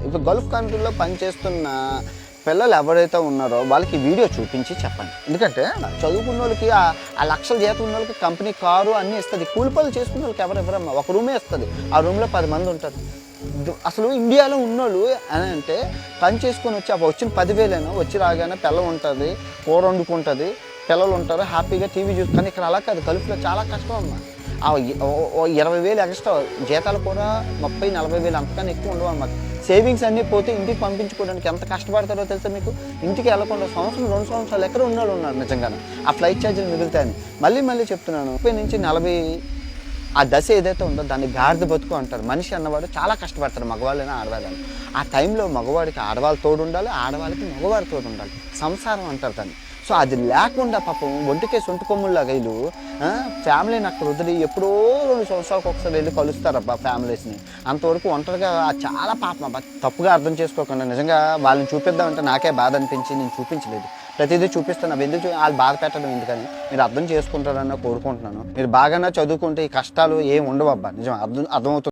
ఇప్పుడు గల్ఫ్ కంట్రీలో పనిచేస్తున్న పిల్లలు ఎవరైతే ఉన్నారో వాళ్ళకి వీడియో చూపించి చెప్పండి. ఎందుకంటే చదువుకున్న వాళ్ళకి ఆ లక్షల జీతం ఉన్న వాళ్ళకి కంపెనీ కారు అన్నీ ఇస్తుంది. కూలి పనులు చేసుకున్న వాళ్ళకి ఎవరమ్మా, ఒక రూమే ఇస్తుంది. ఆ రూమ్లో 10 మంది ఉంటారు. అసలు ఇండియాలో ఉన్నోళ్ళు అని అంటే పని చేసుకొని వచ్చి వచ్చిన 10,000 వచ్చి రాగానే పిల్ల ఉంటుంది, కూర వండుకుంటుంది, పిల్లలు ఉంటారు, హ్యాపీగా టీవీ చూస్తుంది. కానీ ఇక్కడ అలా కాదు. గల్ఫ్లో చాలా కష్టం అమ్మా. 20,000 ఎక్స్ట్రా జీతాలు కూడా 30,000-40,000 అంతకన్నా ఎక్కువ ఉండవు అన్నమాట. సేవింగ్స్ అన్నీ పోతే ఇంటికి పంపించుకోవడానికి ఎంత కష్టపడతారో తెలుసా మీకు? ఇంటికి వెళ్ళకుండా సంవత్సరం 2 సంవత్సరాలు ఎక్కడ ఉన్నారు నిజంగానే. ఆ ఫ్లైట్ ఛార్జీలు మిగులుతాయని మళ్ళీ చెప్తున్నాను. 30 నుంచి 40 ఆ దశ ఏదైతే ఉందో దాన్ని గాడిద బతుకు అంటారు. మనిషి అన్నవాడు చాలా కష్టపడతారు, మగవాళ్ళైనా ఆడవాళ్ళైనా. ఆ టైంలో మగవాడికి ఆడవాళ్ళు తోడు ఉండాలి, ఆడవాళ్ళకి మగవాడు తోడు ఉండాలి. సంసారం అంటారు దాన్ని. సో అది లేకుండా పాపం ఒంటికే సొంటి కొమ్ముల్లాగా వీళ్ళు ఫ్యామిలీని అక్కడ వదిలి ఎప్పుడో 2 సంవత్సరాలకు ఒకసారి వెళ్ళి కలుస్తారబ్బా ఫ్యామిలీస్ని. అంతవరకు ఒంటరిగా చాలా పాపం అబ్బా. తప్పుగా అర్థం చేసుకోకుండా నిజంగా వాళ్ళని చూపిద్దామంటే నాకే బాధ అనిపించి నేను చూపించలేదు. ప్రతిదీ చూపిస్తాను. అవి ఎందుకు వాళ్ళు బాధ పెట్టడం ఎందుకని మీరు అర్థం చేసుకుంటారన్న కోరుకుంటున్నాను. మీరు బాగానే చదువుకుంటే ఈ కష్టాలు ఏం ఉండవు అబ్బా. నిజం అర్థమవుతుంది.